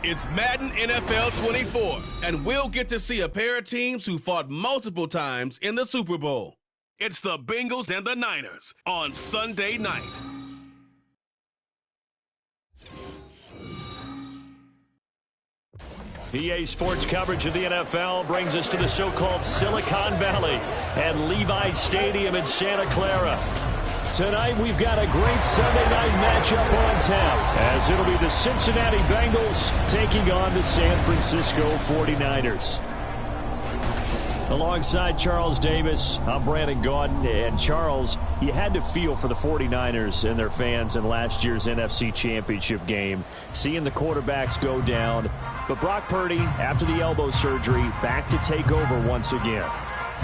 It's Madden NFL 24, and we'll get to see a pair of teams who fought multiple times in the Super Bowl. It's the Bengals and the Niners on Sunday night. EA Sports coverage of the NFL brings us to the so-called Silicon Valley at Levi's Stadium in Santa Clara. Tonight, we've got a great Sunday night matchup on tap, as it'll be the Cincinnati Bengals taking on the San Francisco 49ers. Alongside Charles Davis, I'm Brandon Gaudin. And Charles, you had to feel for the 49ers and their fans in last year's NFC Championship game, seeing the quarterbacks go down. But Brock Purdy, after the elbow surgery, back to take over once again.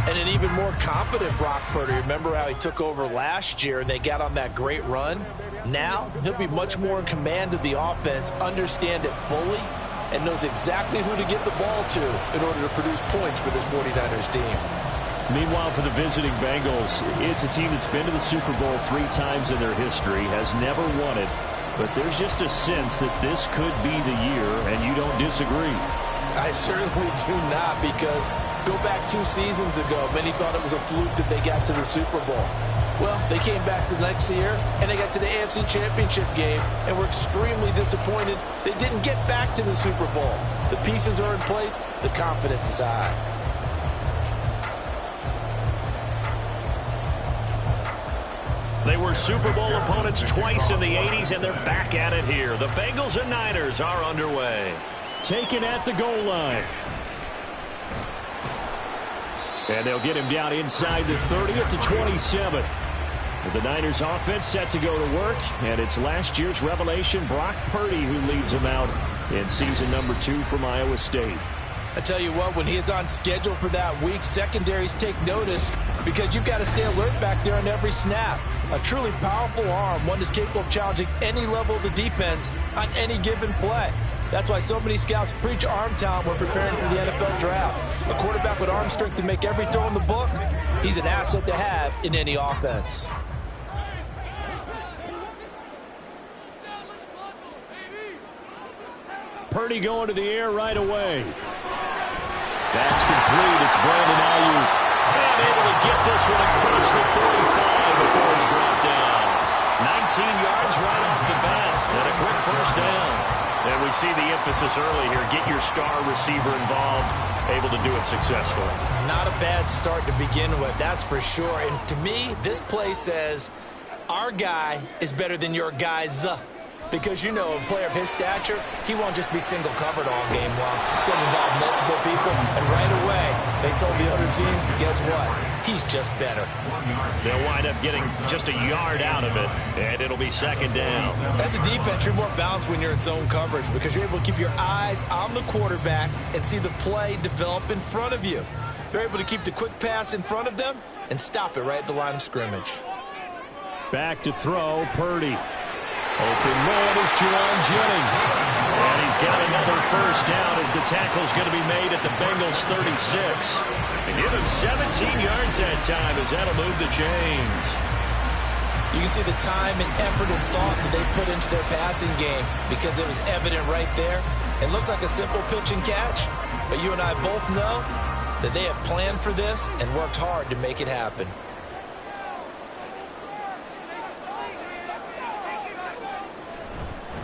And an even more confident Brock Purdy. Remember how he took over last year and they got on that great run? Now, he'll be much more in command of the offense, understand it fully, and knows exactly who to get the ball to in order to produce points for this 49ers team. Meanwhile, for the visiting Bengals, it's a team that's been to the Super Bowl 3 times in their history, has never won it, but there's just a sense that this could be the year, and you don't disagree. I certainly do not, because go back 2 seasons ago, many thought it was a fluke that they got to the Super Bowl. Well, they came back the next year, and they got to the AFC Championship game, and were extremely disappointed they didn't get back to the Super Bowl. The pieces are in place. The confidence is high. They were Super Bowl opponents twice in the 80s, and they're back at it here. The Bengals and Niners are underway. Taken at the goal line. And they'll get him down inside the 30 at the 27. The Niners offense set to go to work, and it's last year's revelation, Brock Purdy, who leads them out in season number 2 from Iowa State. I tell you what, when he is on schedule for that week, secondaries take notice because you've got to stay alert back there on every snap. A truly powerful arm, one that's capable of challenging any level of the defense on any given play. That's why so many scouts preach arm talent when preparing for the NFL draft. A quarterback with arm strength to make every throw in the book, he's an asset to have in any offense. Purdy going to the air right away. That's complete. It's Brandon Ayuk. And able to get this one across the 45 before he's brought down. 19 yards right off the bat. And a quick first down. And we see the emphasis early here. Get your star receiver involved. Able to do it successfully. Not a bad start to begin with, that's for sure. And to me, this play says our guy is better than your guy's. Because, you know, a player of his stature, he won't just be single covered all game long. It's going to involve multiple people. And right away, they told the other team, guess what? He's just better. They'll wind up getting just a yard out of it, and it'll be second down. As a defense, you're more balanced when you're in zone coverage because you're able to keep your eyes on the quarterback and see the play develop in front of you. They're able to keep the quick pass in front of them and stop it right at the line of scrimmage. Back to throw, Purdy. Open man is Juwan Jennings. And he's got another first down as the tackle's going to be made at the Bengals 36. And give him 17 yards that time as that'll move the chains. You can see the time and effort and thought that they put into their passing game because it was evident right there. It looks like a simple pitch and catch, but you and I both know that they have planned for this and worked hard to make it happen.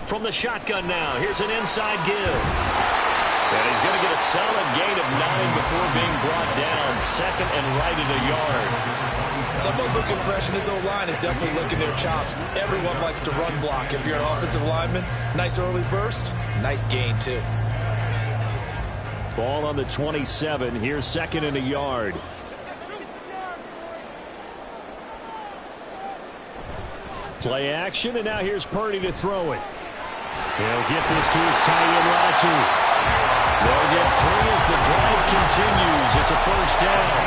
From the shotgun now, here's an inside give. And he's going to get a solid gain of 9 before being brought down. Second and right at a yard. Someone's looking fresh, and his O-line is definitely licking their chops. Everyone likes to run block. If you're an offensive lineman, nice early burst, nice gain too. Ball on the 27. Here's second and a yard. Play action, and now here's Purdy to throw it. He'll get this to his tight end, Ratu. They'll get 3 as the drive continues. It's a first down.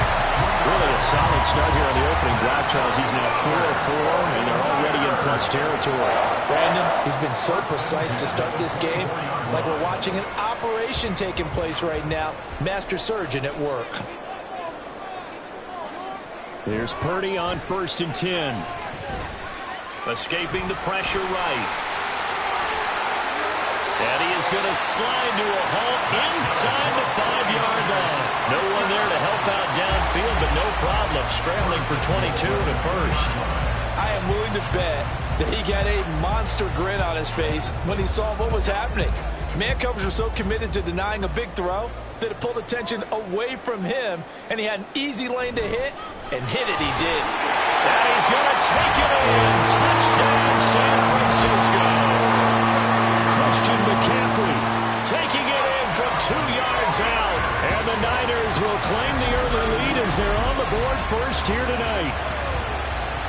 Really a solid start here on the opening drive, Charles. He's now 4-4, and they're already in plus territory. Brandon, he's been so precise to start this game, like we're watching an operation taking place right now. Master surgeon at work. Here's Purdy on 1st and 10. Escaping the pressure right. And he is going to slide to a halt inside the 5-yard line. No one there to help out downfield, but no problem. Scrambling for 22 to first. I am willing to bet that he got a monster grin on his face when he saw what was happening. Man coverage was so committed to denying a big throw that it pulled attention away from him, and he had an easy lane to hit, and hit it he did. And he's going to take it in. Touchdown, San Francisco. Christian McCaffrey taking it in from 2 yards out. And the Niners will claim the early lead as they're on the board first here tonight.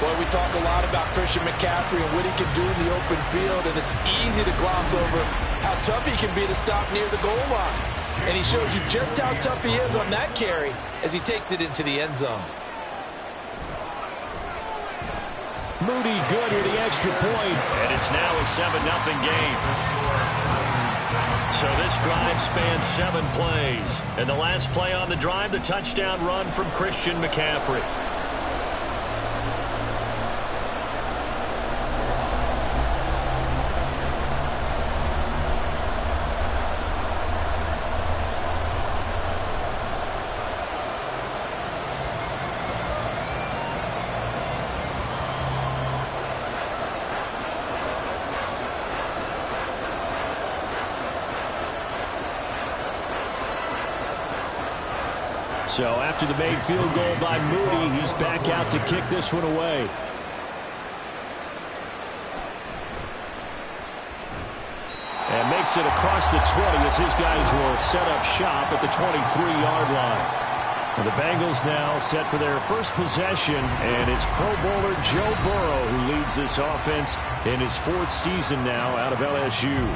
Boy, we talk a lot about Christian McCaffrey and what he can do in the open field, and it's easy to gloss over how tough he can be to stop near the goal line. And he shows you just how tough he is on that carry as he takes it into the end zone. Moody good with the extra point. And it's now a 7-0 game. So this drive spans 7 plays. And the last play on the drive, the touchdown run from Christian McCaffrey. So after the made field goal by Moody, he's back out to kick this one away. And makes it across the 20 as his guys will set up shop at the 23-yard line. And the Bengals now set for their first possession, and it's Pro Bowler Joe Burrow who leads this offense in his 4th season now out of LSU.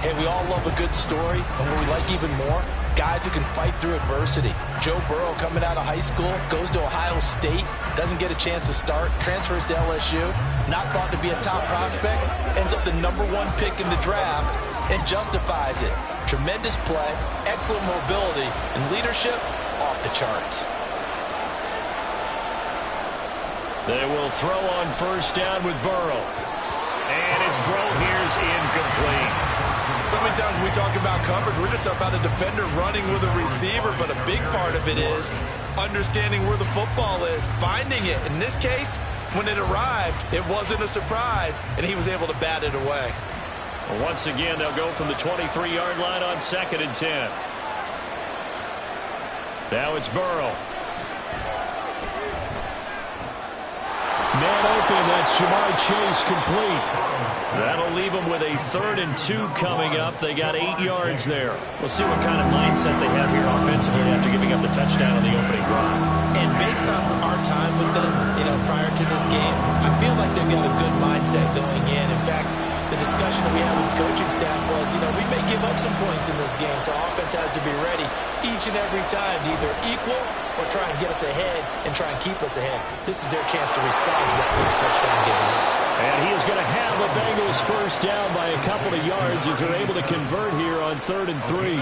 Hey, we all love a good story, and what we like even more, guys who can fight through adversity. Joe Burrow coming out of high school, goes to Ohio State, doesn't get a chance to start, transfers to LSU, not thought to be a top prospect, ends up the #1 pick in the draft, and justifies it. Tremendous play, excellent mobility, and leadership off the charts. They will throw on first down with Burrow. And his throw here is incomplete. So many times when we talk about coverage, we're just about a defender running with a receiver, but a big part of it is understanding where the football is, finding it. In this case, when it arrived, it wasn't a surprise, and he was able to bat it away. Well, once again, they'll go from the 23-yard line on 2nd and 10. Now it's Burrow. Man open, that's Jamar Chase complete. That'll leave them with a 3rd and 2 coming up. They got 8 yards there. We'll see what kind of mindset they have here offensively after giving up the touchdown on the opening drive. And based on our time with them, prior to this game, I feel like they've got a good mindset going in. In fact, the discussion that we had with the coaching staff was, we may give up some points in this game, so offense has to be ready each and every time to either equal or try and get us ahead and try and keep us ahead. This is their chance to respond to that first touchdown given up. And he is going to have the Bengals first down by a couple of yards as they're able to convert here on 3rd and 3.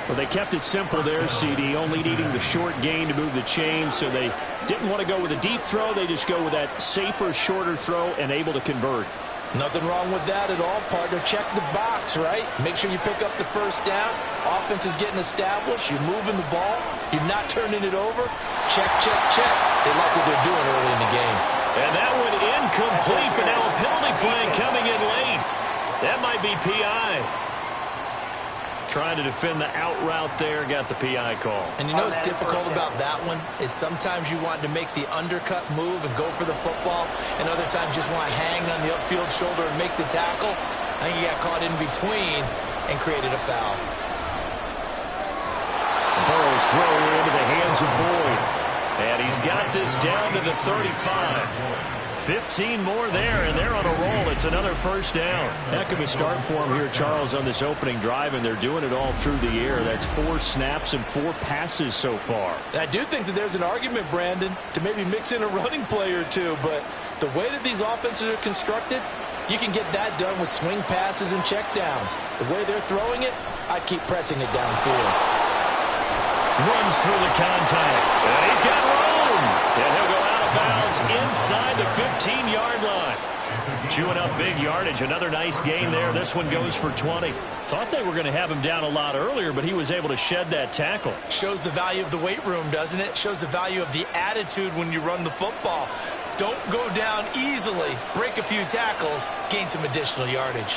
Well, they kept it simple there, CD, only needing the short gain to move the chains, so they didn't want to go with a deep throw. They just go with that safer, shorter throw and able to convert. Nothing wrong with that at all, partner. Check the box, right? Make sure you pick up the first down. Offense is getting established. You're moving the ball. You're not turning it over. Check, check, check. They like what they're doing early in the game. And that one incomplete, but now a penalty flag coming in late. That might be PI. Trying to defend the out route there, got the PI call. And what's difficult about that one is sometimes you want to make the undercut move and go for the football, and other times just want to hang on the upfield shoulder and make the tackle. I think he got caught in between and created a foul. Burrow's throw into the hands of Boyd. And he's got this down to the 35. 15 more there, and they're on a roll. It's another first down. Heck of a start for him here, Charles, on this opening drive, and they're doing it all through the air. That's 4 snaps and 4 passes so far. I do think that there's an argument, Brandon, to maybe mix in a running play or two, but the way that these offenses are constructed, you can get that done with swing passes and checkdowns. The way they're throwing it, I'd keep pressing it downfield. Runs through the contact, and he's got room. And he'll go out of bounds inside the 15-yard line. Chewing up big yardage. Another nice gain there. This one goes for 20. Thought they were going to have him down a lot earlier, but he was able to shed that tackle. Shows the value of the weight room, doesn't it? Shows the value of the attitude when you run the football. Don't go down easily. Break a few tackles. Gain some additional yardage.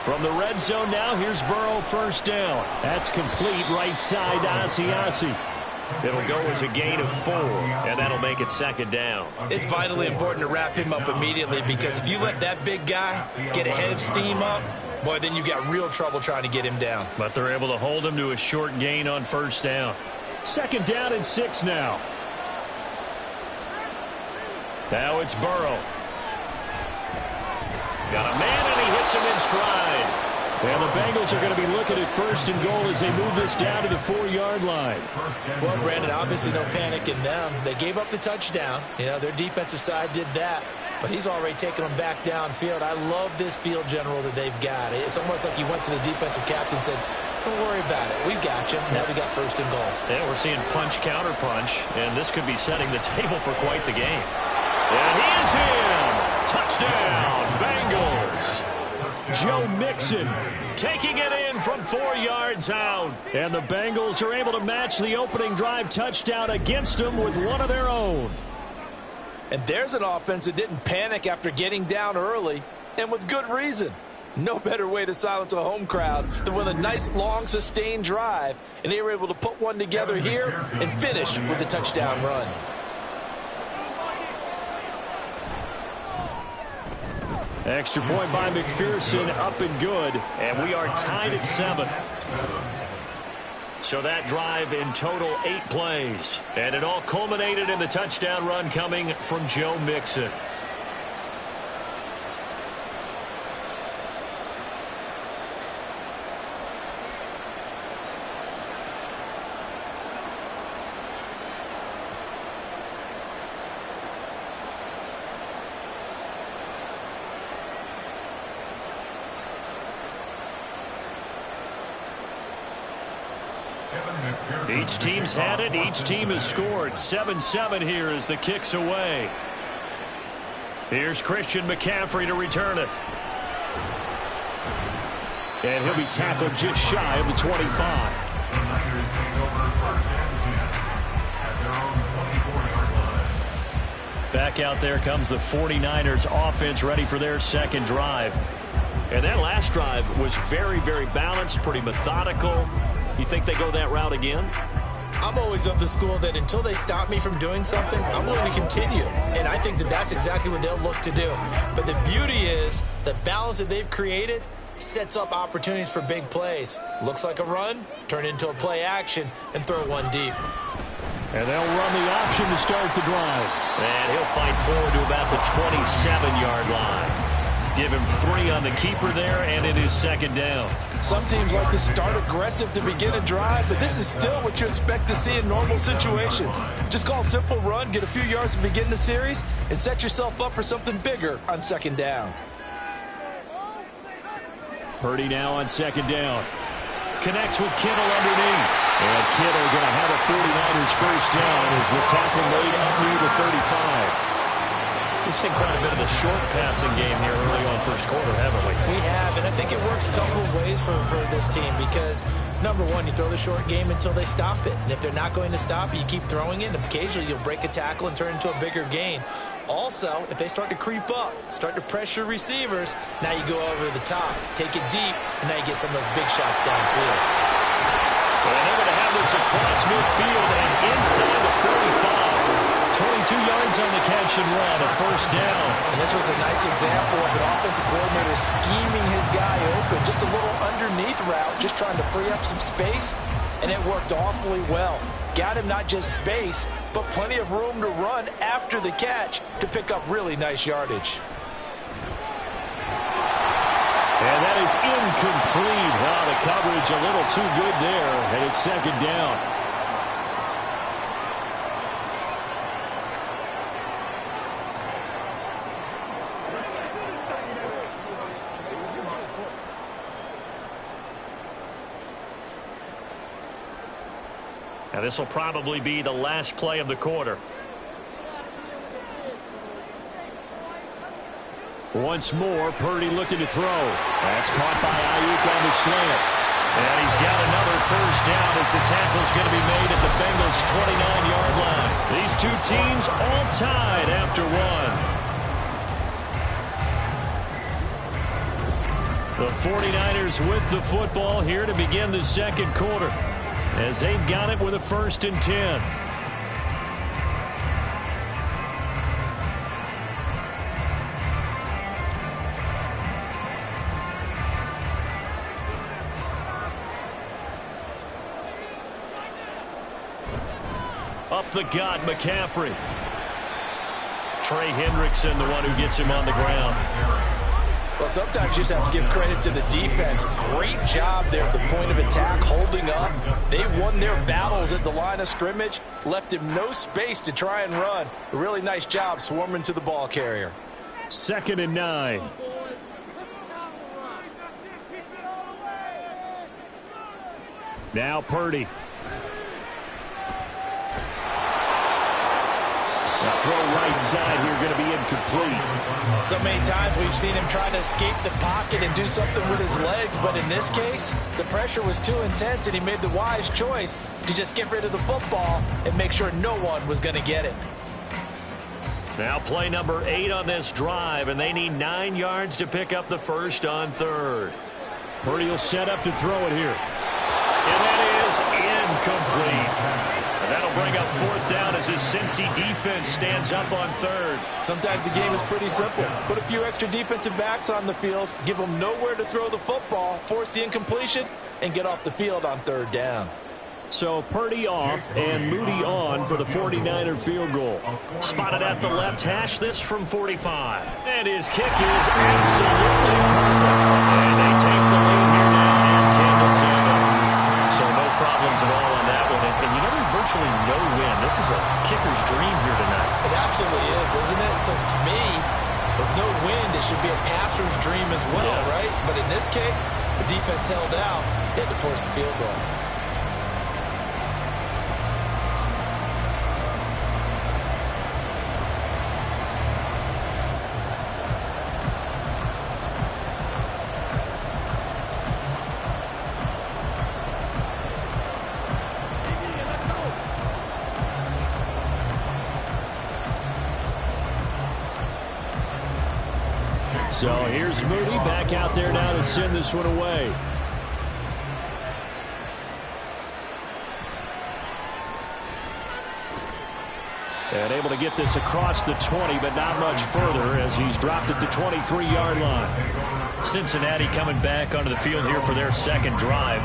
From the red zone now, here's Burrow, first down. That's complete right side to Asiasi. It'll go as a gain of 4, and that'll make it second down. It's vitally important to wrap him up immediately, because if you let that big guy get a head of steam up, boy, then you've got real trouble trying to get him down. But they're able to hold him to a short gain on first down. Second down and 6 now. Now it's Burrow. Got a man, and he hits him in stride. And the Bengals are going to be looking at first and goal as they move this down to the 4-yard line. Well, Brandon, obviously no panic in them. They gave up the touchdown. You know, their defensive side did that. But he's already taken them back downfield. I love this field general that they've got. It's almost like he went to the defensive captain and said, don't worry about it. We've got you. Now we got first and goal. Yeah, we're seeing punch, counter punch, and this could be setting the table for quite the game. And he is in. Touchdown, Bengals. Joe Mixon taking it in from 4 yards out. And the Bengals are able to match the opening drive touchdown against them with one of their own. And there's an offense that didn't panic after getting down early, and with good reason. No better way to silence a home crowd than with a nice, long, sustained drive. And they were able to put one together here and finish with a touchdown run. Extra point by McPherson, up and good. And we are tied at 7. So that drive in total 8 plays. And it all culminated in the touchdown run coming from Joe Mixon. Each team's had it. Each team has scored. 7-7 here as the kick's away. Here's Christian McCaffrey to return it. And he'll be tackled just shy of the 25. Back out there comes the 49ers offense, ready for their second drive. And that last drive was very, very balanced, pretty methodical. You think they go that route again? I'm always of the school that until they stop me from doing something, I'm willing to continue. And I think that that's exactly what they'll look to do. But the beauty is the balance that they've created sets up opportunities for big plays. Looks like a run, turn into a play action, and throw one deep. And they'll run the option to start the drive. And he'll fight forward to about the 27-yard line. Give him 3 on the keeper there, and it is second down. Some teams like to start aggressive to begin a drive, but this is still what you expect to see in normal situations. Just call a simple run, get a few yards to begin the series, and set yourself up for something bigger on second down. Purdy now on second down. Connects with Kittle underneath. And Kittle going to have a 49ers first down as the tackle made up near the 35. We've seen quite a bit of the short passing game here early on first quarter, haven't we? We have, and I think it works a couple of ways for this team because, number one, you throw the short game until they stop it. And if they're not going to stop it, you keep throwing it, and occasionally you'll break a tackle and turn it into a bigger gain. Also, if they start to creep up, start to pressure receivers, now you go over the top, take it deep, and now you get some of those big shots downfield. And they're going to have this across midfield and inside the 45. 22 yards on the catch and run, a first down. And this was a nice example of an offensive coordinator scheming his guy open. Just a little underneath route, just trying to free up some space, and it worked awfully well. Got him not just space, but plenty of room to run after the catch to pick up really nice yardage. And that is incomplete. Wow, the coverage a little too good there, and it's second down. Now this will probably be the last play of the quarter. Once more, Purdy looking to throw. That's caught by Ayuk on the slant. And he's got another first down as the tackle's going to be made at the Bengals' 29-yard line. These two teams all tied after one. The 49ers with the football here to begin the second quarter, as they've got it with a 1st and 10. Up the gut, McCaffrey. Trey Hendrickson, the one who gets him on the ground. Well, sometimes you just have to give credit to the defense. Great job there at the point of attack, holding up. They won their battles at the line of scrimmage, left him no space to try and run. A really nice job swarming to the ball carrier. 2nd and 9. Now Purdy. The throw right side here going to be incomplete. So many times we've seen him try to escape the pocket and do something with his legs, but in this case, the pressure was too intense and he made the wise choice to just get rid of the football and make sure no one was going to get it. Now play number 8 on this drive, and they need 9 yards to pick up the first on 3rd. Purdy will set up to throw it here. And that is incomplete. And that'll bring up 4th down as his Cincy defense stands up on 3rd. Sometimes the game is pretty simple. Put a few extra defensive backs on the field, give them nowhere to throw the football, force the incompletion, and get off the field on 3rd down. So Purdy off and Moody on for the 49er field goal. Spotted at the left hash, this from 45. And his kick is absolutely perfect. And they take the lead here now at 10-7. So no problems at all on that one. And you know, there's virtually no win. This is a kicker's dream here tonight. It absolutely is, isn't it? So to me, with no wind, it should be a passer's dream as well, right? But in this case, the defense held out. They had to force the field goal. So here's Moody back out there now to send this one away. And able to get this across the 20, but not much further as he's dropped it to 23-yard line. Cincinnati coming back onto the field here for their second drive.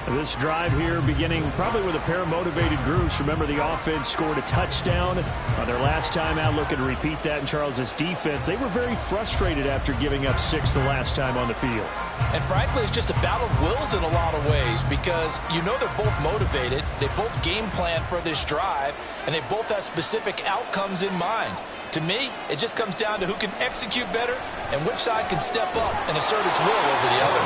This drive here beginning probably with a pair of motivated groups. Remember, the offense scored a touchdown on their last time out, looking to repeat that in Charles's defense. They were very frustrated after giving up 6 the last time on the field. And frankly, it's just a battle of wills in a lot of ways because you know they're both motivated. They both game plan for this drive, and they both have specific outcomes in mind. To me, it just comes down to who can execute better and which side can step up and assert its will over the other.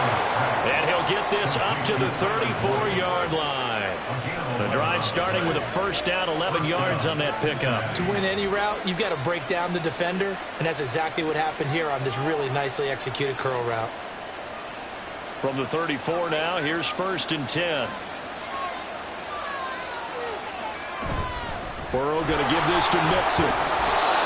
And he'll get this up to the 34-yard line. The drive starting with a first down, 11 yards on that pickup. To win any route, you've got to break down the defender, and that's exactly what happened here on this really nicely executed curl route. From the 34 now, here's 1st and 10. Burrow going to give this to Mixon.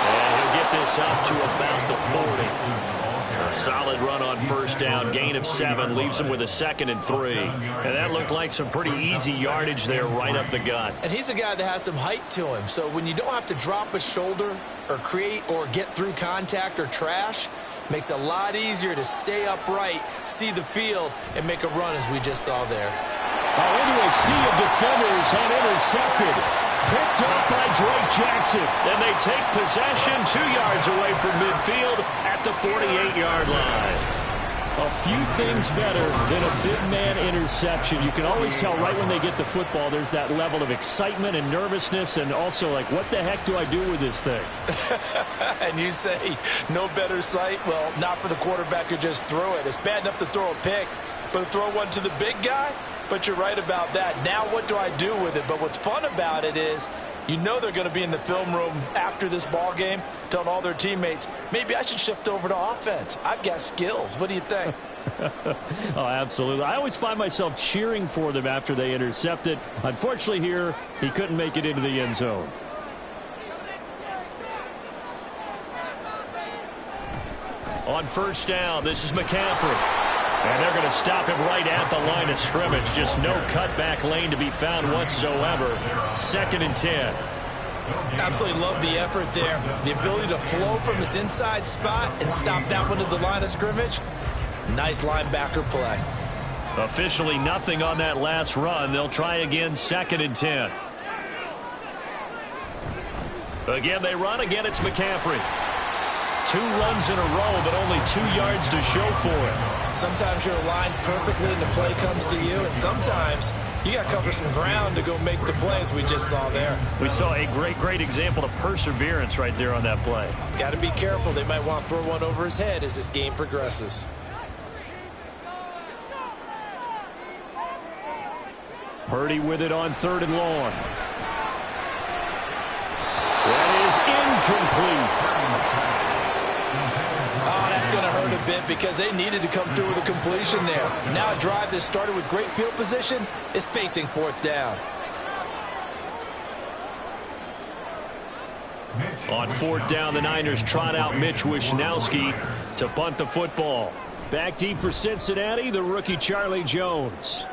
And he'll get this up to about the 40. A solid run on first down, gain of 7, leaves him with a 2nd and 3. And that looked like some pretty easy yardage there right up the gut. And he's a guy that has some height to him. So when you don't have to drop a shoulder or create or get through contact or trash, makes it a lot easier to stay upright, see the field, and make a run as we just saw there. Into a sea of defenders and intercepted. Picked up by Drake Jackson. And they take possession 2 yards away from midfield at the 48-yard line. A few things better than a big man interception. You can always tell right when they get the football, there's that level of excitement and nervousness, and also like, what the heck do I do with this thing? And you say, no better sight? Well, not for the quarterback who just threw it. It's bad enough to throw a pick, but to throw one to the big guy? But you're right about that. Now what do I do with it? But what's fun about it is You know they're going to be in the film room after this ball game telling all their teammates, maybe I should shift over to offense. I've got skills. What do you think? Oh, absolutely. I always find myself cheering for them after they intercept it. Unfortunately here, he couldn't make it into the end zone. On first down, this is McCaffrey. And they're going to stop him right at the line of scrimmage. Just no cutback lane to be found whatsoever. 2nd and 10. Absolutely love the effort there. The ability to flow from his inside spot and stop that one at the line of scrimmage. Nice linebacker play. Officially nothing on that last run. They'll try again, 2nd and 10. Again, they run. Again, it's McCaffrey. 2 runs in a row, but only 2 yards to show for it. Sometimes you're aligned perfectly and the play comes to you, and sometimes you got to cover some ground to go make the plays we just saw there. We saw a great example of perseverance right there on that play. Got to be careful. They might want to throw one over his head as this game progresses. Purdy with it on 3rd and long. That is incomplete. Oh, that's going to hurt a bit because they needed to come through with a completion there. Now a drive that started with great field position is facing 4th down. On 4th down, the Niners trot out Mitch Wishnowsky to punt the football. Back deep for Cincinnati, the rookie Charlie Jones.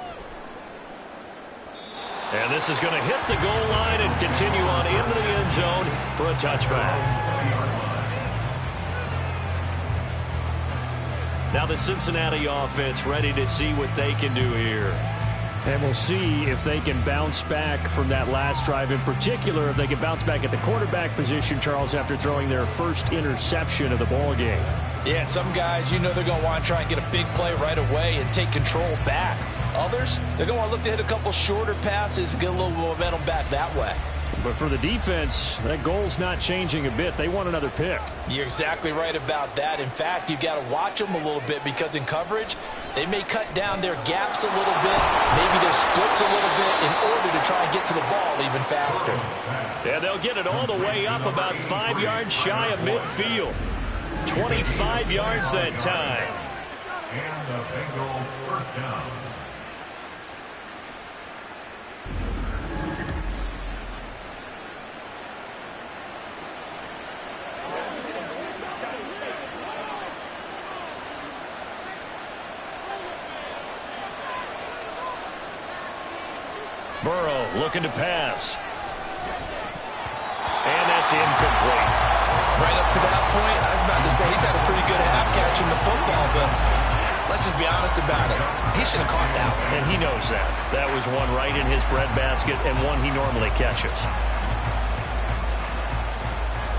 And this is going to hit the goal line and continue on into the end zone for a touchback. Now the Cincinnati offense ready to see what they can do here. And we'll see if they can bounce back from that last drive. In particular, if they can bounce back at the quarterback position, Charles, after throwing their first interception of the ball game. Yeah, and some guys, you know they're going to want to try and get a big play right away and take control back. Others, they're going to want to look to hit a couple shorter passes and get a little momentum back that way. But for the defense, that goal's not changing a bit. They want another pick. You're exactly right about that. In fact, you've got to watch them a little bit because in coverage, they may cut down their gaps a little bit, maybe their splits a little bit in order to try and get to the ball even faster. Yeah, they'll get it all the way up about 5 yards shy of midfield. 25 yards that time. And the Bengal first down. Burrow looking to pass. And that's incomplete. Right up to that point, I was about to say he's had a pretty good half catching the football, but let's just be honest about it. He should have caught that one. And he knows that. That was one right in his breadbasket and one he normally catches.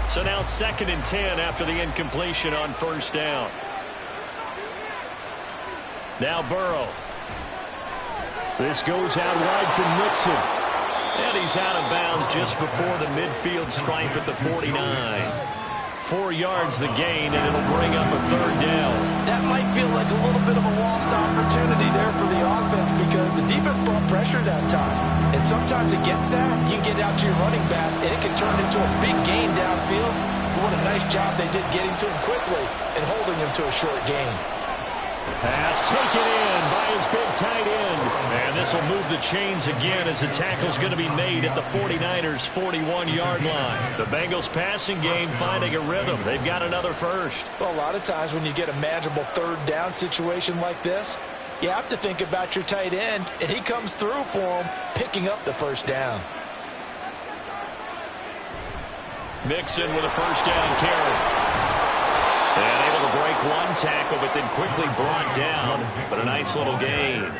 So now 2nd and 10 after the incompletion on first down. Now Burrow. This goes out wide from Mixon. And he's out of bounds just before the midfield stripe at the 49. 4 yards the gain, and it'll bring up a 3rd down. That might feel like a little bit of a lost opportunity there for the offense because the defense brought pressure that time. And sometimes against that, you can get out to your running back, and it can turn into a big gain downfield. But what a nice job they did getting to him quickly and holding him to a short gain. Pass taken in by his big tight end. And this will move the chains again as the tackle's going to be made at the 49ers' 41-yard line. The Bengals passing game finding a rhythm. They've got another first. Well, a lot of times when you get a manageable 3rd down situation like this, you have to think about your tight end, and he comes through for him, picking up the 1st down. Mixon with a 1st down carry. And able to break one tackle, but then quickly brought down. But a nice little gain.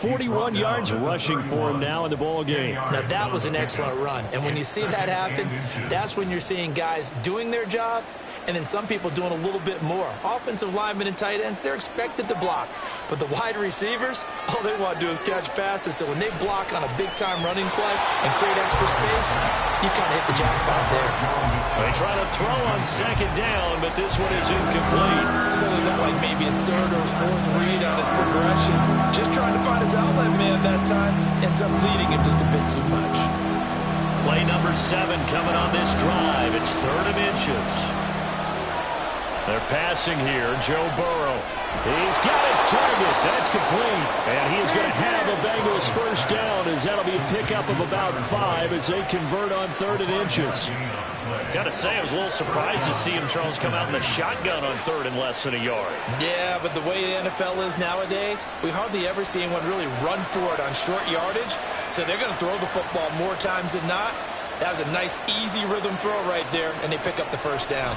41 yards rushing for him now in the ball game. Now, that was an excellent run. And when you see that happen, that's when you're seeing guys doing their job and then some people doing a little bit more. Offensive linemen and tight ends, they're expected to block. But the wide receivers, all they want to do is catch passes. So when they block on a big-time running play and create extra space, you've kind of hit the jackpot there. They try to throw on 2nd down, but this one is incomplete. So they look like maybe his 3rd or his 4th read on his progression. Just trying to find his outlet man that time. Ends up leading him just a bit too much. Play Play number 7 coming on this drive. It's 3rd and inches. They're passing here. Joe Burrow. He's got his target. That's complete. And he is going to have a Bengals first down, as that'll be a pickup of about 5 as they convert on 3rd and inches. Got to say, I was a little surprised to see him, Charles, come out in the shotgun on 3rd and less than a yard. Yeah, but the way the NFL is nowadays, we hardly ever see anyone really run for it on short yardage. So they're going to throw the football more times than not. That was a nice, easy rhythm throw right there, and they pick up the first down.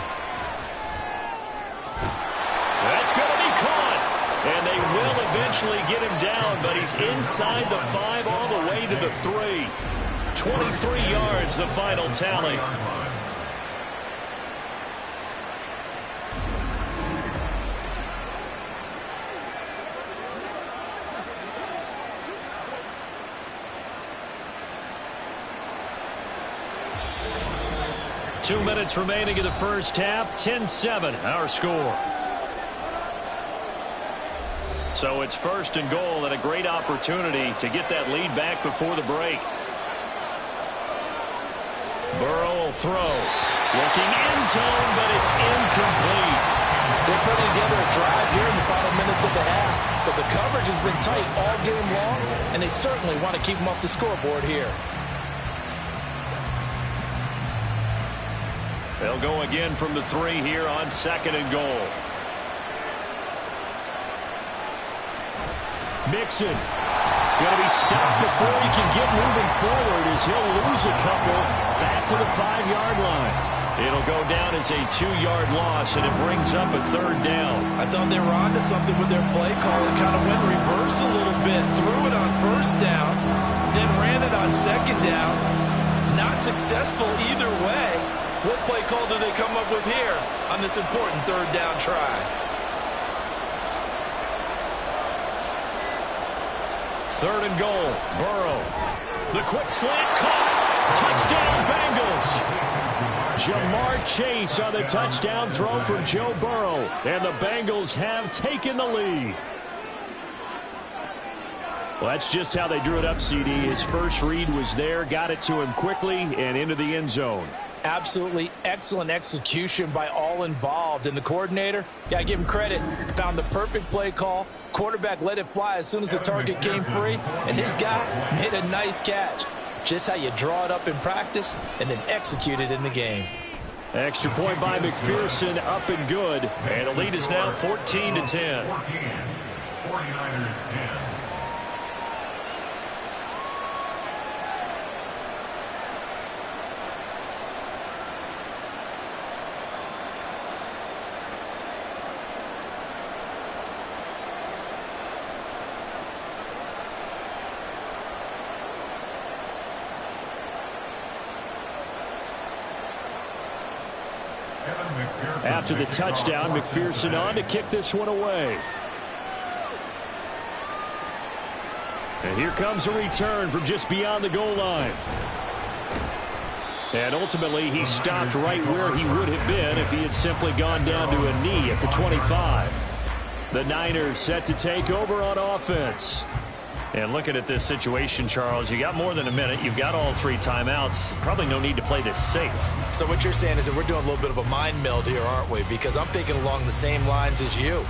That's going to be caught. And they will eventually get him down, but he's inside the 5 all the way to the 3. 23 yards, the final tally. Two minutes remaining in the first half. 10-7, our score. So it's 1st and goal, and a great opportunity to get that lead back before the break. Burrow will throw. Looking end zone, but it's incomplete. They're putting together a drive here in the final minutes of the half. But the coverage has been tight all game long, and they certainly want to keep them off the scoreboard here. They'll go again from the 3 here on 2nd and goal. Mixon going to be stopped before he can get moving forward, as he'll lose a couple back to the 5-yard line. It'll go down as a 2-yard loss, and it brings up a 3rd down. I thought they were onto something with their play call and kind of went reverse a little bit. Threw it on 1st down, then ran it on 2nd down. Not successful either way. What play call do they come up with here on this important 3rd down try? 3rd and goal. Burrow. The quick slant caught. Touchdown, Bengals. Jamar Chase on the touchdown throw from Joe Burrow. And the Bengals have taken the lead. Well, that's just how they drew it up, CD. His first read was there, got it to him quickly, and into the end zone. Absolutely excellent execution by all involved. And the coordinator, got to give him credit, found the perfect play call. Quarterback let it fly as soon as the target came free, and his guy made a nice catch. Just how you draw it up in practice and then execute it in the game. Extra point by McPherson, up and good. And the lead is now 14-10. 49ers 10. After the touchdown, McPherson on to kick this one away. And here comes a return from just beyond the goal line. And ultimately, he stopped right where he would have been if he had simply gone down to a knee at the 25. The Niners set to take over on offense. And looking at this situation, Charles, you got more than a minute. You've got all 3 timeouts. Probably no need to play this safe. So what you're saying is that we're doing a little bit of a mind meld here, aren't we? Because I'm thinking along the same lines as you.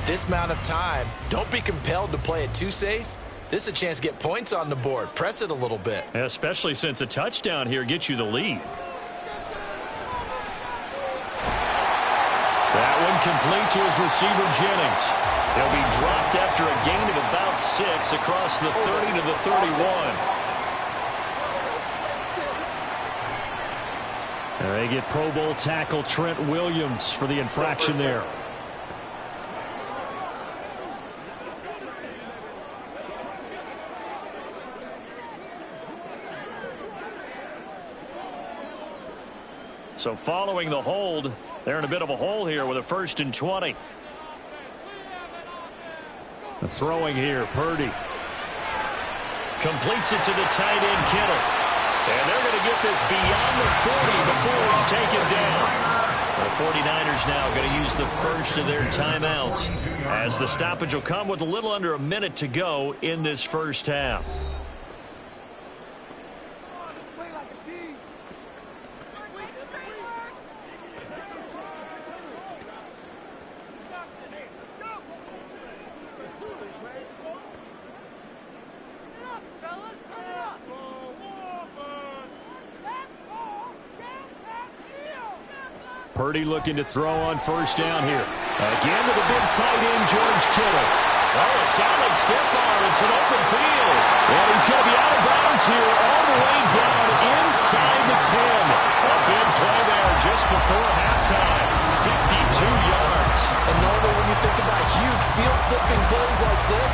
This amount of time, don't be compelled to play it too safe. This is a chance to get points on the board. Press it a little bit. Especially since a touchdown here gets you the lead. That one complete to his receiver, Jennings. He'll be dropped after a gain of about 6 across the 30 to the 31. And they get Pro Bowl tackle Trent Williams for the infraction there. So following the hold, they're in a bit of a hole here with a 1st and 20. The throwing here, Purdy. Completes it to the tight end, Kittle. And they're going to get this beyond the 40 before it's taken down. The 49ers now going to use the first of their timeouts, as the stoppage will come with a little under a minute to go in this first half. Purdy looking to throw on first down here. Again to the big tight end, George Kittle. Oh, a solid stiff arm. It's an open field. And he's going to be out of bounds here all the way down inside the 10. A big play there just before halftime. 52 yards. And normally when you think about huge field-flipping plays like this,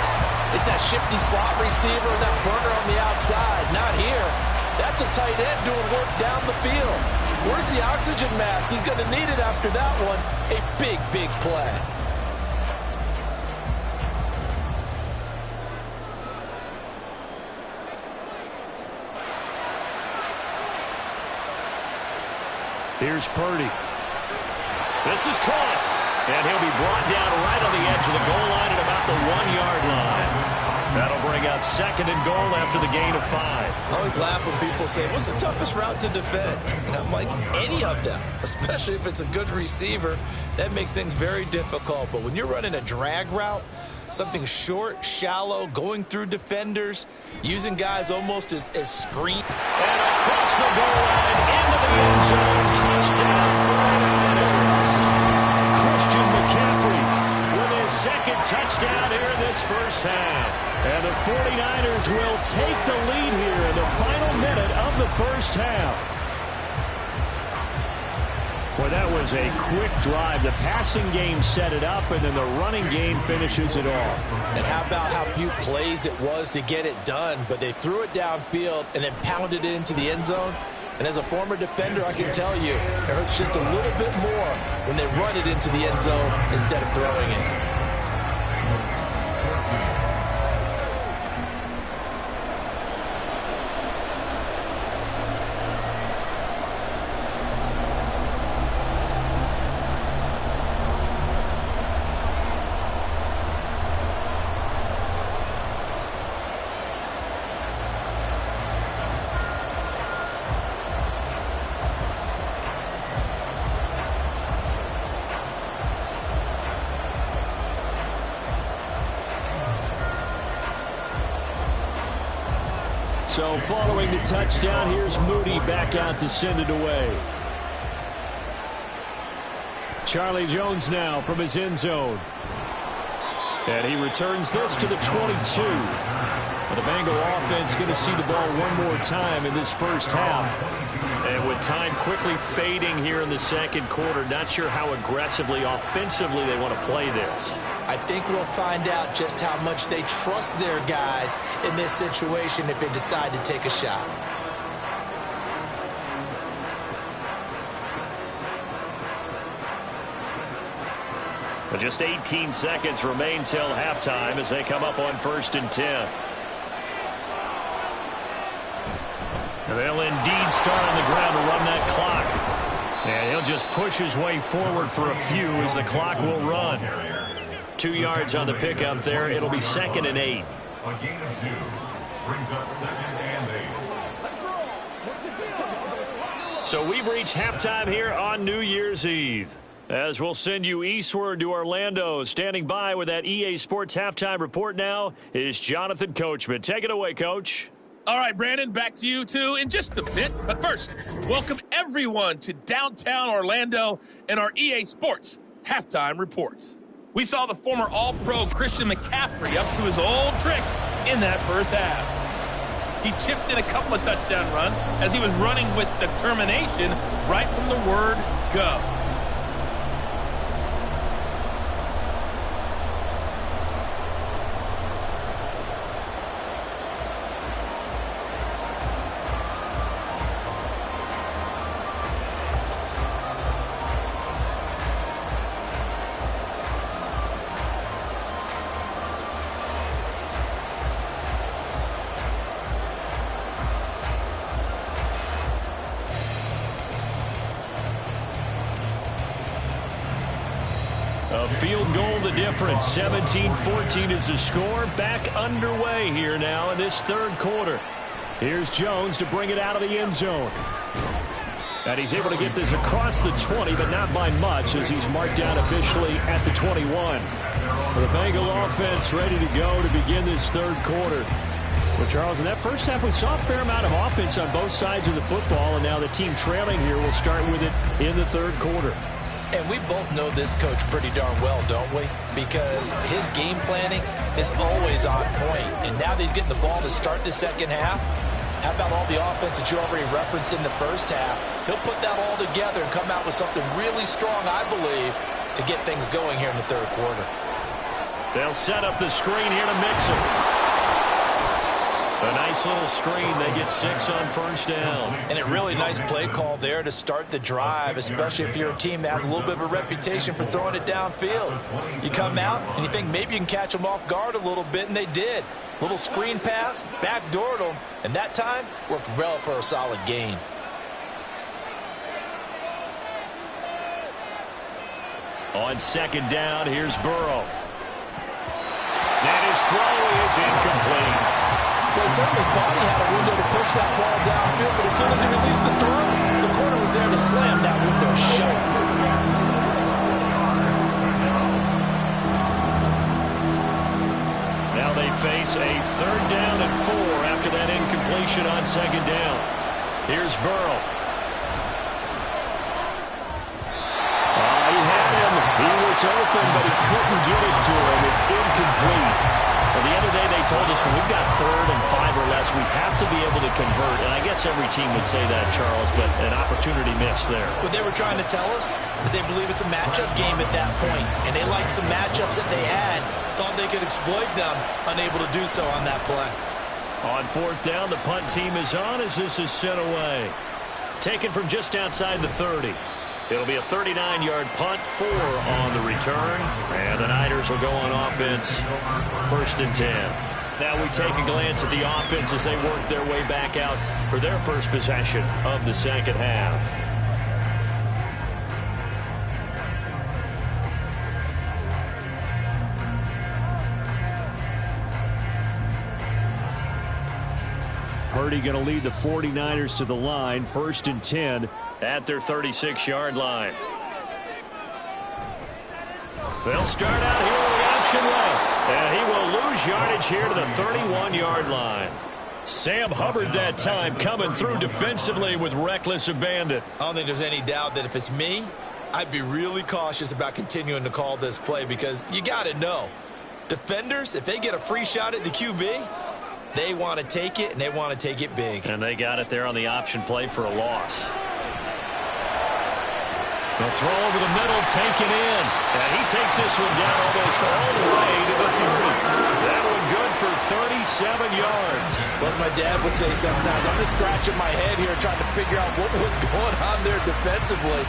it's that shifty slot receiver and that burner on the outside. Not here. That's a tight end doing work down the field. Where's the oxygen mask? He's going to need it after that one. A big, big play. Here's Purdy. This is caught. And he'll be brought down right on the edge of the goal line at about the 1-yard line. That'll bring up second and goal after the gain of 5. I always laugh when people say, what's the toughest route to defend? And I'm like, any of them, especially if it's a good receiver. That makes things very difficult. But when you're running a drag route, something short, shallow, going through defenders, using guys almost as screen. And across the goal line, into the end zone, touchdown for Christian McCaffrey with his second touchdown here in this first half. And the 49ers will take the lead here in the final minute of the first half. Well, that was a quick drive. The passing game set it up, and then the running game finishes it off. And how about how few plays it was to get it done, but they threw it downfield and then pounded it into the end zone. And as a former defender, I can tell you, it hurts just a little bit more when they run it into the end zone instead of throwing it. So following the touchdown, here's Moody back out to send it away. Charlie Jones now from his end zone. And he returns this to the 22. The Bengal offense going to see the ball one more time in this first half. And with time quickly fading here in the second quarter, not sure how aggressively, offensively they want to play this. I think we'll find out just how much they trust their guys in this situation if they decide to take a shot. But just 18 seconds remain till halftime as they come up on 1st and 10. And they'll indeed start on the ground to run that clock. And he'll just push his way forward for a few as the clock will run. 2 yards on the pickup there. It'll be 2nd and 8. A gain of 2 brings up 2nd and 8. So we've reached halftime here on New Year's Eve. As we'll send you eastward to Orlando. Standing by with that EA Sports halftime report now is Jonathan Coachman. Take it away, Coach. All right, Brandon, back to you, too, in just a bit. But first, welcome everyone to downtown Orlando and our EA Sports halftime report. We saw the former All-Pro Christian McCaffrey up to his old tricks in that first half. He chipped in a couple of touchdown runs as he was running with determination right from the word go. A field goal the difference. 17-14 is the score. Back underway here now in this third quarter. Here's Jones to bring it out of the end zone. And he's able to get this across the 20, but not by much as he's marked down officially at the 21. The Bengal offense ready to go to begin this third quarter. Well, Charles, in that first half, we saw a fair amount of offense on both sides of the football, and now the team trailing here will start with it in the third quarter. And we both know this coach pretty darn well, don't we? Because his game planning is always on point. And now that he's getting the ball to start the second half, how about all the offense that you already referenced in the first half? He'll put that all together and come out with something really strong, I believe, to get things going here in the third quarter. They'll set up the screen here to Mixon. A nice little screen. They get 6 on first down. And a really nice play call there to start the drive, especially if you're a team that has a little bit of a reputation for throwing it downfield. You come out and you think maybe you can catch them off guard a little bit, and they did. Little screen pass, backdoored them, and that time worked well for a solid gain. On second down, here's Burrow. And his throw is incomplete. Well, certainly thought he had a window to push that ball downfield, but as soon as he released the throw, the corner was there to slam that window shut. Now they face a 3rd down and 4 after that incompletion on second down. Here's Burrow. He had him. He was open, but he couldn't get it to him. It's incomplete. Well, the other day they told us when we've got 3rd and 5 or less, we have to be able to convert. And I guess every team would say that, Charles, but an opportunity missed there. What they were trying to tell us is they believe it's a matchup game at that point, and they liked some matchups that they had, thought they could exploit them, unable to do so on that play. On 4th down, the punt team is on as this is sent away. Taken from just outside the 30. It'll be a 39-yard punt, 4 on the return. And the Niners will go on offense, 1st and 10. Now we take a glance at the offense as they work their way back out for their first possession of the second half. Purdy going to lead the 49ers to the line, 1st and 10 at their 36-yard line. They'll start out here with the option left, and he will lose yardage here to the 31-yard line. Sam Hubbard that time coming through defensively with reckless abandon. I don't think there's any doubt that if it's me, I'd be really cautious about continuing to call this play because you got to know, defenders, if they get a free shot at the QB, they want to take it, and they want to take it big. And they got it there on the option play for a loss. The throw over the middle, taken in. And he takes this one down almost all the way to the 30. That one good for 37 yards. What my dad would say sometimes, I'm just scratching my head here trying to figure out what was going on there defensively.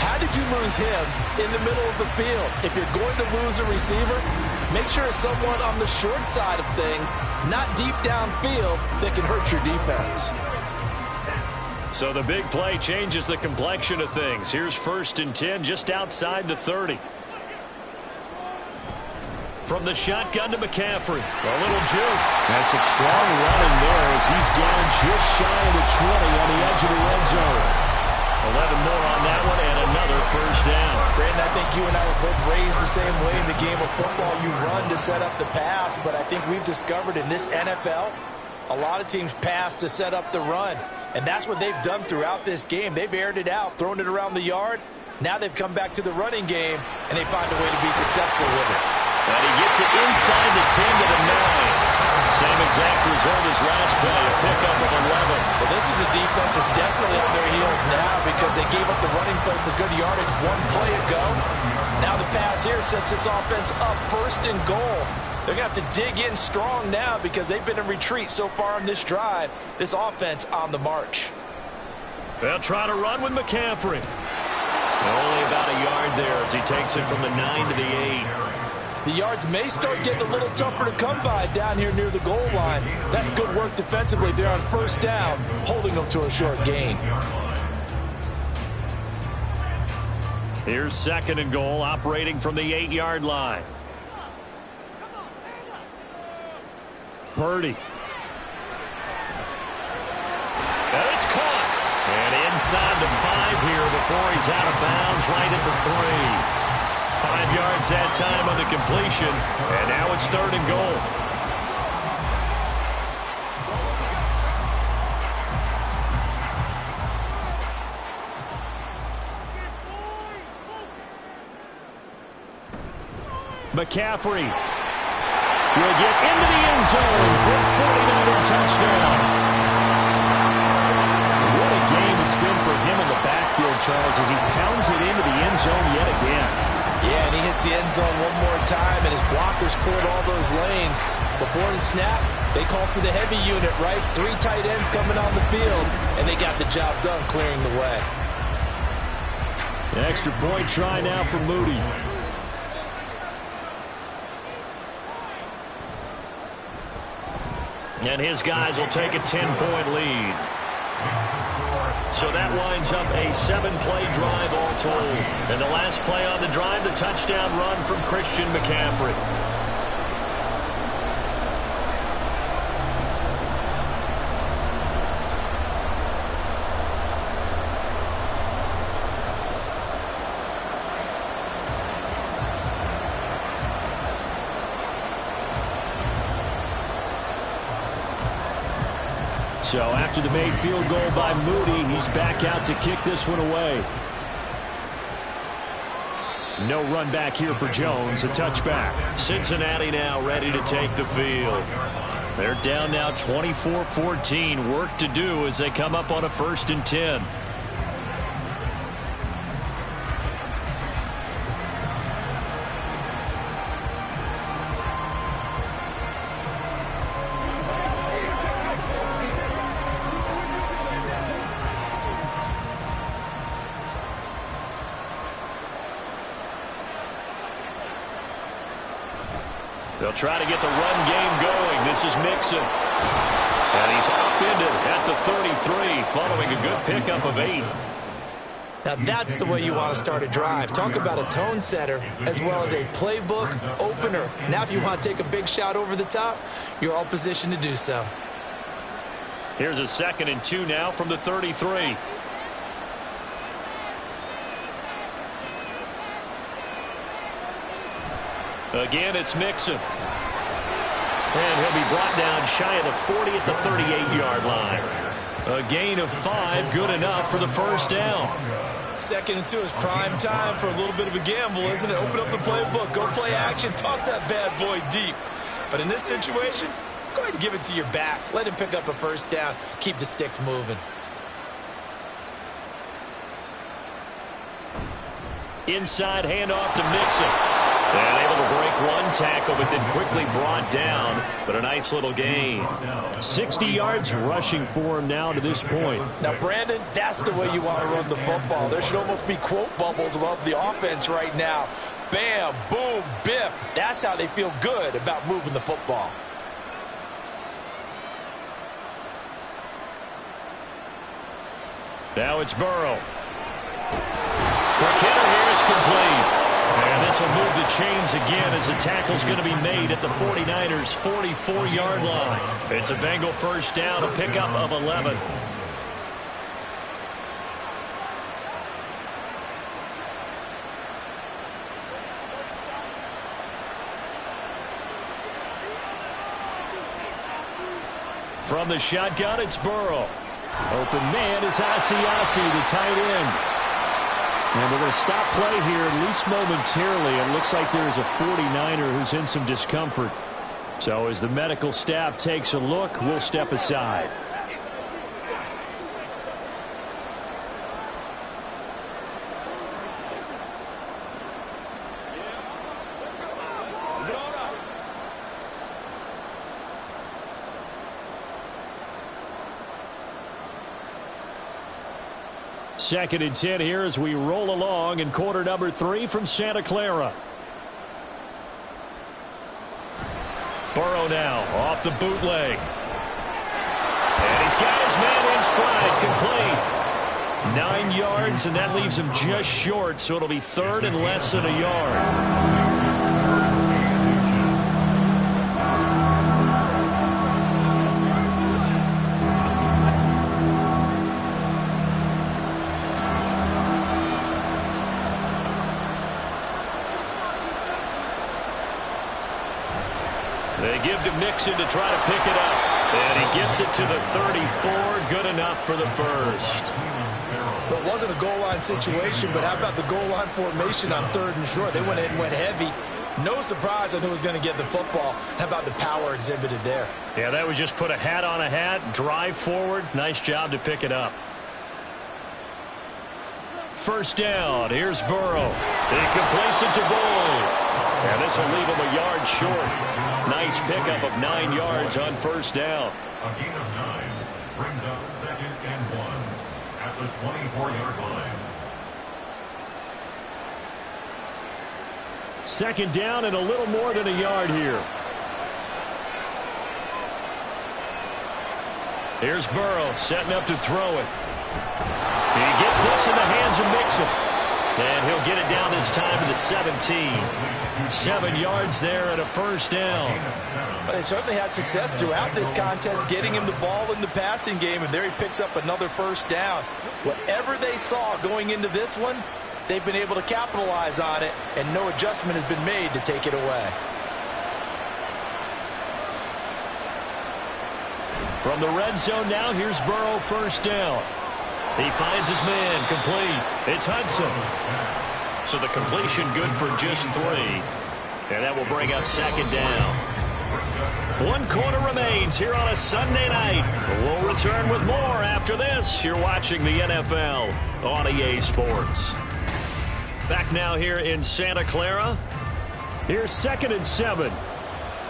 How did you lose him in the middle of the field? If you're going to lose a receiver, make sure it's someone on the short side of things, not deep downfield, that can hurt your defense. So the big play changes the complexion of things. Here's 1st and 10 just outside the 30. From the shotgun to McCaffrey. A little juke. That's some strong running there as he's down just shy of the 20 on the edge of the red zone. 11 more on that one and another 1st down. Brandon, I think you and I were both raised the same way in the game of football. You run to set up the pass, but I think we've discovered in this NFL, a lot of teams pass to set up the run. And that's what they've done throughout this game. They've aired it out, thrown it around the yard. Now they've come back to the running game, and they find a way to be successful with it. And he gets it inside the 10 to the 9. Same exact result as last play, a pickup of 11. Well, this is a defense that's definitely on their heels now because they gave up the running play for good yardage one play ago. Now the pass here sets this offense up 1st and goal. They're going to have to dig in strong now because they've been in retreat so far on this drive. This offense on the march. They'll try to run with McCaffrey. Only about a yard there as he takes it from the 9 to the 8. The yards may start getting a little tougher to come by down here near the goal line. That's good work defensively there on 1st down, holding them to a short gain. Here's 2nd and goal, operating from the 8-yard line. Purdy. And it's caught. And inside the 5 here before he's out of bounds, right at the 3. 5 yards that time on the completion, and now it's 3rd and goal. McCaffrey will get into the end zone for a 49er touchdown. What a game it's been for him in the backfield, Charles, as he pounds it into the end zone yet again. Yeah, and he hits the end zone one more time, and his blockers cleared all those lanes. Before the snap, they called for the heavy unit, right? 3 tight ends coming on the field, and they got the job done clearing the way. An extra point try now for Moody. And his guys will take a 10-point lead. So that winds up a 7-play drive all told. And the last play on the drive, the touchdown run from Christian McCaffrey. So after the made field goal by Moody, he's back out to kick this one away. No run back here for Jones, a touchback. Cincinnati now ready to take the field. They're down now 24-14. Work to do as they come up on a 1st and 10. They'll try to get the run game going. This is Mixon. And he's upended at the 33 following a good pickup of 8. Now that's the way you want to start a drive. Talk about a tone setter as well as a playbook opener. Now if you want to take a big shot over the top, you're all positioned to do so. Here's a 2nd and 2 now from the 33. Again, it's Mixon. And he'll be brought down shy of the 40 at the 38-yard line. A gain of 5, good enough for the 1st down. 2nd and 2 is prime time for a little bit of a gamble, isn't it? Open up the playbook, go play action, toss that bad boy deep. But in this situation, go ahead and give it to your back. Let him pick up a 1st down. Keep the sticks moving. Inside handoff to Mixon. And able to break one tackle, but then quickly brought down. But a nice little gain. 60 yards rushing for him now to this point. Now, Brandon, that's the way you want to run the football. There should almost be quote bubbles above the offense right now. Bam, boom, biff. That's how they feel good about moving the football. Now it's Burrow. McKinnon here is complete. And this will move the chains again as the tackle's going to be made at the 49ers' 44-yard line. It's a Bengal 1st down, a pickup of 11. From the shotgun, it's Burrow. Open man is Asiasi, the tight end. And we're going to stop play here, at least momentarily. It looks like there's a 49er who's in some discomfort. So as the medical staff takes a look, we'll step aside. Second and 10 here as we roll along in quarter number 3 from Santa Clara. Burrow now off the bootleg. And he's got his man in stride, complete. 9 yards, and that leaves him just short, so it'll be 3rd and less than a yard. They give to Mixon to try to pick it up. And he gets it to the 34. Good enough for the 1st. Well, it wasn't a goal line situation, but how about the goal line formation on 3rd and short? They went in and went heavy. No surprise on who was going to get the football. How about the power exhibited there? Yeah, that was just put a hat on a hat, drive forward. Nice job to pick it up. First down. Here's Burrow. He completes it to Boyd. And this will leave him a yard short. Nice pickup of 9 yards on first down. A gain of 9 brings up 2nd and 1 at the 24-yard line. Second down and a little more than a yard here. Here's Burrow setting up to throw it. He gets this in the hands of Mixon. And he'll get it down this time to the 17. 7 yards there and a first down. But they certainly had success throughout this contest getting him the ball in the passing game, and there he picks up another first down. Whatever they saw going into this one, they've been able to capitalize on it, and no adjustment has been made to take it away. From the red zone now, here's Burrow, first down. He finds his man, complete. It's Hudson. So the completion good for just 3. And that will bring up second down. 1 quarter remains here on a Sunday night. We'll return with more after this. You're watching the NFL on EA Sports. Back now here in Santa Clara. Here's 2nd and 7.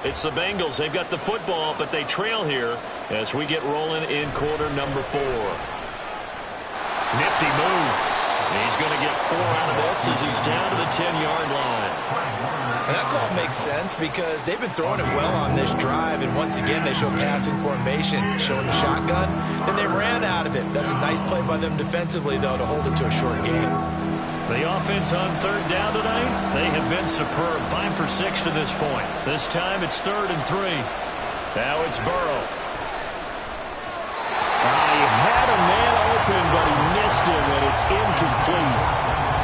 It's the Bengals. They've got the football, but they trail here as we get rolling in quarter number 4. Nifty move. He's going to get 4 out of this as he's down to the 10-yard line. And that call makes sense because they've been throwing it well on this drive, and once again they show passing formation, showing the shotgun. Then they ran out of it. That's a nice play by them defensively, though, to hold it to a short game. The offense on 3rd down tonight, they have been superb. 5 for 6 to this point. This time it's 3rd and 3. Now it's Burrow. He had a man open, but he missed him, and it's incomplete.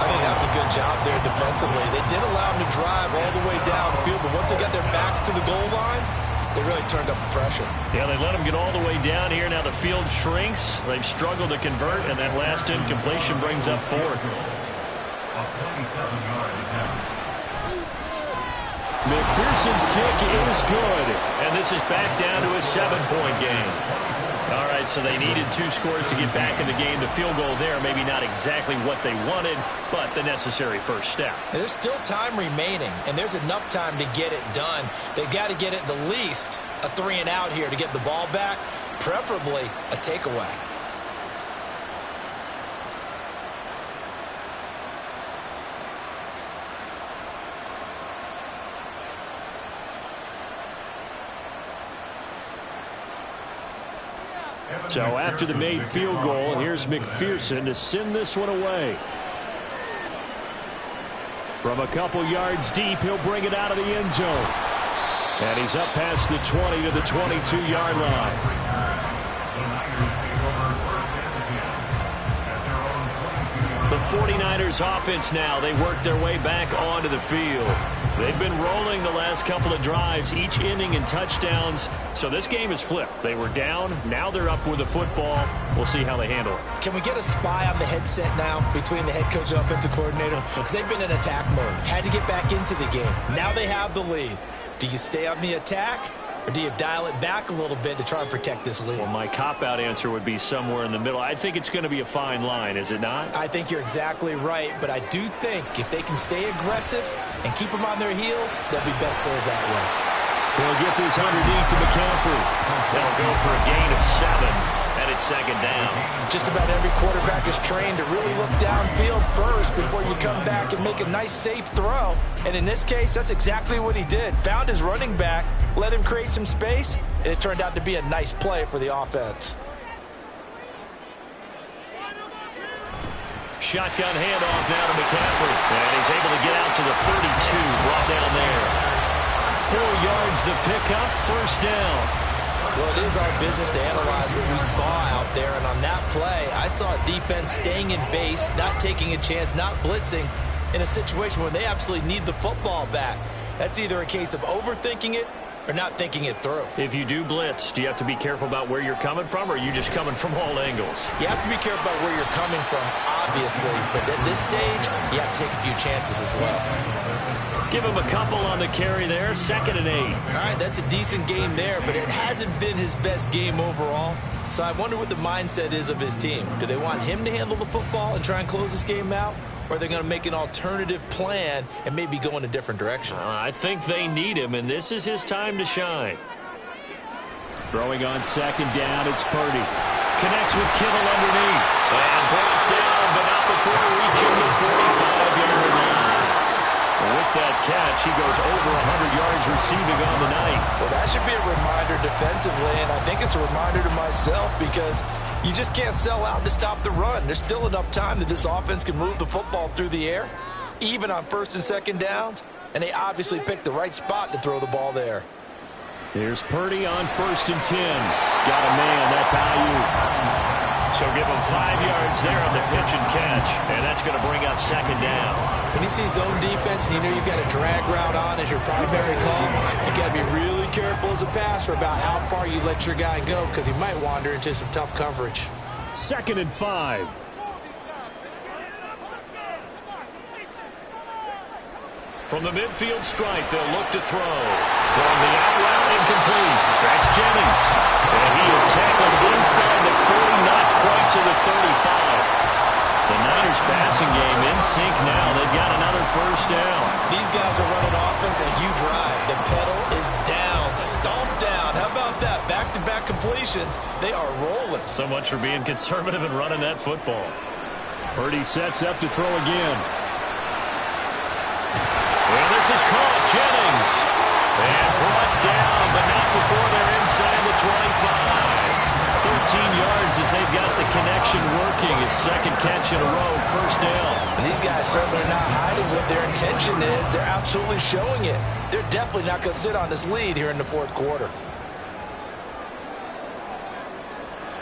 I think that's a good job there defensively. They did allow him to drive all the way downfield, but once they got their backs to the goal line, they really turned up the pressure. Yeah, they let him get all the way down here. Now the field shrinks. They've struggled to convert, and that last incompletion brings up 4th. A 27-yard attempt. McPherson's kick is good, and this is back down to a 7-point game. All right, so they needed 2 scores to get back in the game. The field goal there, maybe not exactly what they wanted, but the necessary first step. There's still time remaining, and there's enough time to get it done. They've got to get at the least a 3-and-out here to get the ball back, preferably a takeaway. So after the made field goal, here's McPherson to send this one away. From a couple yards deep, he'll bring it out of the end zone. And he's up past the 20 to the 22-yard line. The 49ers offense now, they work their way back onto the field. They've been rolling the last couple of drives, each ending in touchdowns. So this game is flipped. They were down. Now they're up with the football. We'll see how they handle it. Can we get a spy on the headset now between the head coach and offensive coordinator? Because they've been in attack mode. Had to get back into the game. Now they have the lead. Do you stay on the attack, or do you dial it back a little bit to try and protect this lead? Well, my cop-out answer would be somewhere in the middle. I think it's going to be a fine line, is it not? I think you're exactly right, but I do think if they can stay aggressive and keep them on their heels, they'll be best served that way. They'll get this underneath to McCaffrey. They'll go for a gain of 7, and it's second down. Just about every quarterback is trained to really look downfield first before you come back and make a nice, safe throw. And in this case, that's exactly what he did. Found his running back, let him create some space, and it turned out to be a nice play for the offense. Shotgun handoff now to McCaffrey. And he's able to get out to the 32, brought down there. 4 yards the pickup, first down. Well, it is our business to analyze what we saw out there, and on that play, I saw a defense staying in base, not taking a chance, not blitzing, in a situation where they absolutely need the football back. That's either a case of overthinking it or not thinking it through. If you do blitz, do you have to be careful about where you're coming from, or are you just coming from all angles? You have to be careful about where you're coming from, obviously, but at this stage, you have to take a few chances as well. Give him a couple on the carry there, 2nd and 8. All right, that's a decent game there, but it hasn't been his best game overall. So I wonder what the mindset is of his team. Do they want him to handle the football and try and close this game out? Or are they going to make an alternative plan and maybe go in a different direction? I think they need him, and this is his time to shine. Throwing on 2nd down, it's Purdy. Connects with Kittle underneath. And brought down, but not before reaching the 45-yard line. With that catch, he goes over 100 yards receiving on the night. Well, that should be a reminder defensively, and I think it's a reminder to myself because you just can't sell out to stop the run. There's still enough time that this offense can move the football through the air, even on 1st and 2nd downs, and they obviously picked the right spot to throw the ball there. Here's Purdy on 1st and 10. Got a man, that's Ayuk. So give him 5 yards there on the pitch and catch, and that's going to bring up 2nd down. When you see zone defense and you know you've got a drag route on as your primary call, you got to be really careful as a passer about how far you let your guy go because he might wander into some tough coverage. 2nd and 5. From the midfield stripe, they'll look to throw. Throwing the out route incomplete. That's Jennings. And he is tackled inside the 40, not quite to the 35. The Niners passing game in sync now. They've got another 1st down. These guys are running offense like you drive. The pedal is down, stomped down. How about that? Back-to-back completions. They are rolling. So much for being conservative and running that football. Purdy sets up to throw again. And this is caught. Jennings. And brought down, but not before they're inside the 25. 13 yards as they've got the connection working. His 2nd catch in a row, 1st down. And these guys certainly are not hiding what their intention is. They're absolutely showing it. They're definitely not going to sit on this lead here in the 4th quarter.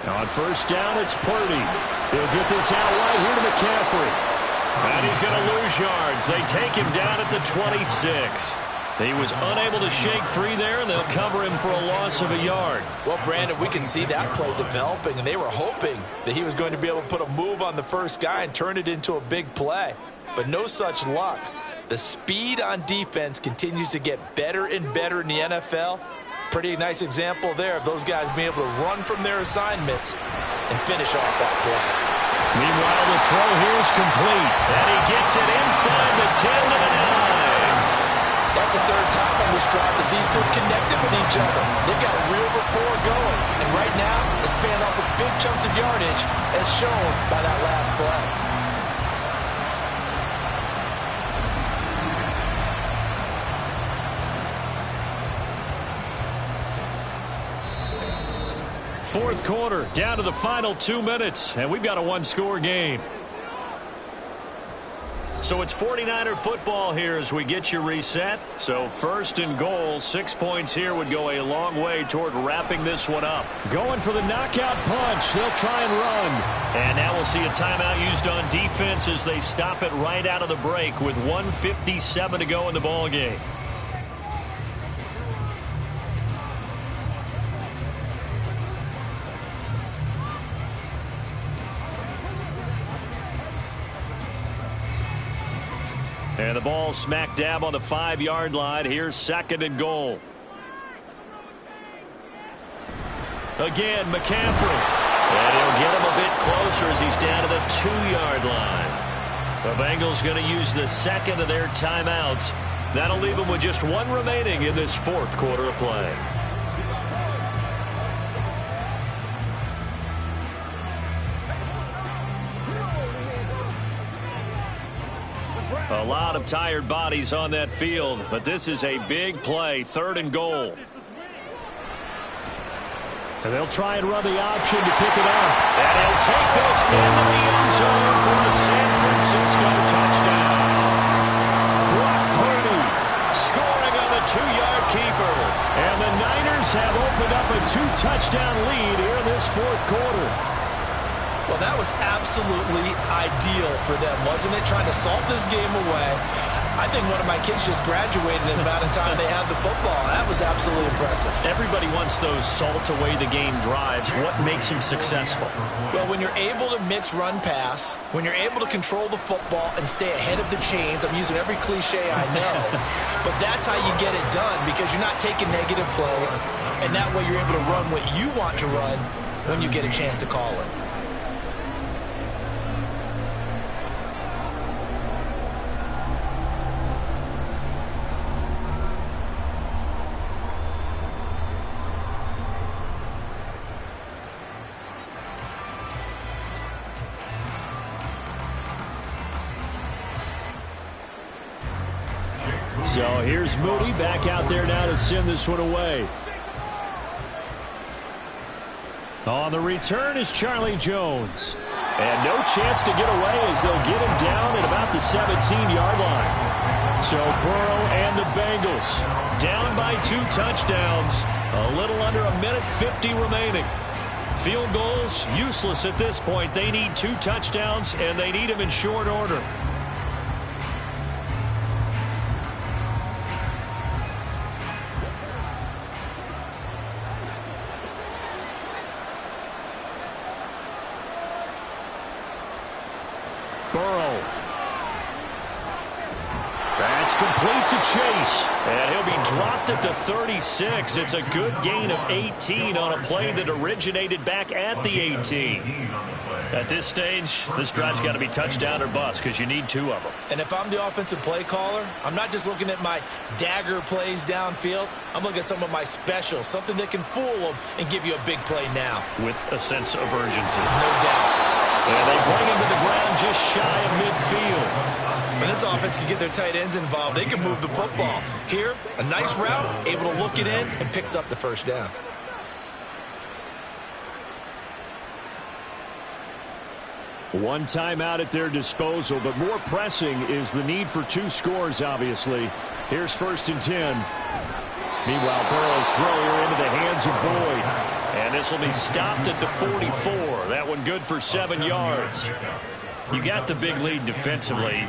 Now on 1st down, it's Purdy. He'll get this out right here to McCaffrey. And he's going to lose yards. They take him down at the 26. He was unable to shake free there, and they'll cover him for a loss of a yard. Well, Brandon, we can see that play developing, and they were hoping that he was going to be able to put a move on the first guy and turn it into a big play. But no such luck. The speed on defense continues to get better and better in the NFL. Pretty nice example there of those guys being able to run from their assignments and finish off that play. Meanwhile, the throw here is complete, and he gets it inside the 10 to the 9. That's the 3rd time on this drive that these two connected with each other. They've got real rapport going, and right now it's paying off with big chunks of yardage as shown by that last play. Fourth quarter, down to the final 2 minutes, and we've got a 1-score game. So it's 49er football here as we get you reset. So 1st and goal, 6 points here would go a long way toward wrapping this one up. Going for the knockout punch. They'll try and run. And now we'll see a timeout used on defense as they stop it right out of the break with 1:57 to go in the ball game. And the ball smack dab on the 5-yard line. Here's 2nd and goal. Again, McCaffrey. And he'll get him a bit closer as he's down to the 2-yard line. The Bengals going to use the 2nd of their timeouts. That'll leave them with just 1 remaining in this 4th quarter of play. A lot of tired bodies on that field, but this is a big play, 3rd and goal. And they'll try and run the option to pick it up. And he'll take this into the end zone for the San Francisco touchdown. Brock Purdy scoring on the 2-yard keeper. And the Niners have opened up a 2-touchdown lead here in this 4th quarter. Well, that was absolutely ideal for them, wasn't it? Trying to salt this game away. I think one of my kids just graduated in the amount of time they had the football. That was absolutely impressive. Everybody wants those salt-away-the-game drives. What makes them successful? Well, when you're able to mix run-pass, when you're able to control the football and stay ahead of the chains, I'm using every cliche I know, but that's how you get it done because you're not taking negative plays, and that way you're able to run what you want to run when you get a chance to call it. So here's Moody back out there now to send this one away. On the return is Charlie Jones. And no chance to get away as they'll get him down at about the 17-yard line. So Burrow and the Bengals down by 2 touchdowns. A little under a minute 50 remaining. Field goals useless at this point. They need 2 touchdowns, and they need them in short order. Burrow. That's complete to Chase. And he'll be dropped at the 36. It's a good gain of 18 on a play that originated back at the 18. At this stage, this drive's got to be touchdown or bust because you need 2 of them. And if I'm the offensive play caller, I'm not just looking at my dagger plays downfield. I'm looking at some of my specials, something that can fool them and give you a big play now. With a sense of urgency. No doubt. And they bring him to the ground just shy of midfield. When this offense can get their tight ends involved, they can move the football. Here, a nice route, able to look it in, and picks up the first down. One timeout at their disposal, but more pressing is the need for 2 scores, obviously. Here's 1st and 10. Meanwhile, Burrow's throw here into the hands of Boyd. And this will be stopped at the 44. That one good for 7 yards. You got the big lead defensively.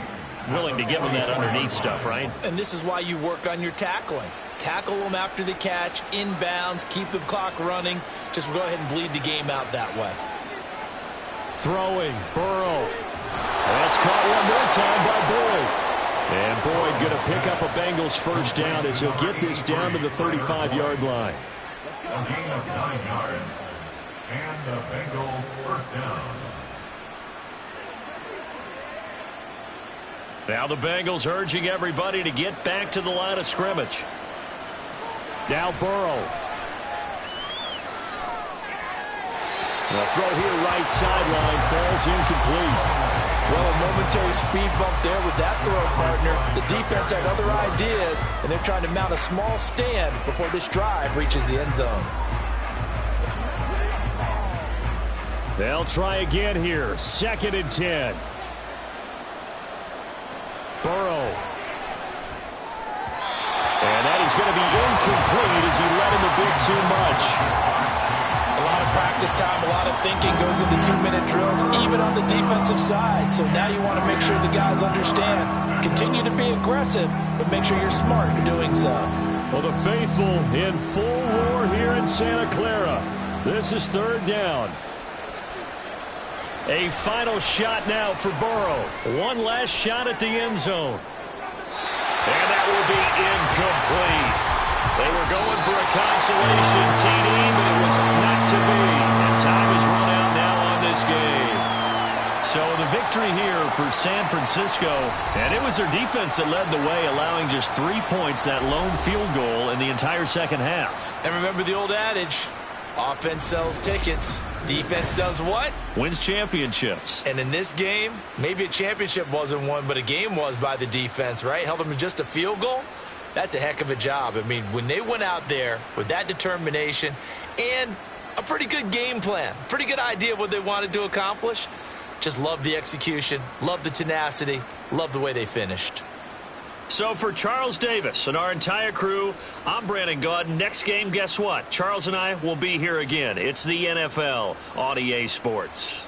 Willing to give them that underneath stuff, right? And this is why you work on your tackling. Tackle them after the catch, inbounds, keep the clock running. Just go ahead and bleed the game out that way. Throwing, Burrow. That's caught one more time by Boyd. And Boyd going to pick up a Bengals first down as he'll get this down to the 35-yard line. A gain of 9 yards. And the Bengals first down. Now the Bengals urging everybody to get back to the line of scrimmage. Now Burrow. The throw here right sideline falls incomplete. Well, a momentary speed bump there with that throw partner. The defense had other ideas, and they're trying to mount a small stand before this drive reaches the end zone. They'll try again here. 2nd and 10. Burrow. And that is going to be incomplete as he let him a bit too much. A lot of practice time, a lot of thinking goes into 2-minute drills, even on the defensive side. So now you want to make sure the guys understand. Continue to be aggressive, but make sure you're smart in doing so. Well, the faithful in full roar here in Santa Clara. This is 3rd down. A final shot now for Burrow. One last shot at the end zone. And that will be incomplete. They were going for a consolation TD, but it was not to be. And time has run out now on this game. So the victory here for San Francisco. And it was their defense that led the way, allowing just 3 points, that lone field goal in the entire second half. And remember the old adage, offense sells tickets. Defense does what? Wins championships. And in this game, maybe a championship wasn't won, but a game was by the defense, right? Held them to just a field goal. That's a heck of a job. I mean, when they went out there with that determination and a pretty good game plan, pretty good idea of what they wanted to accomplish, just love the execution, love the tenacity, love the way they finished. So for Charles Davis and our entire crew, I'm Brandon Gaudin. Next game, guess what? Charles and I will be here again. It's the NFL on EA Sports.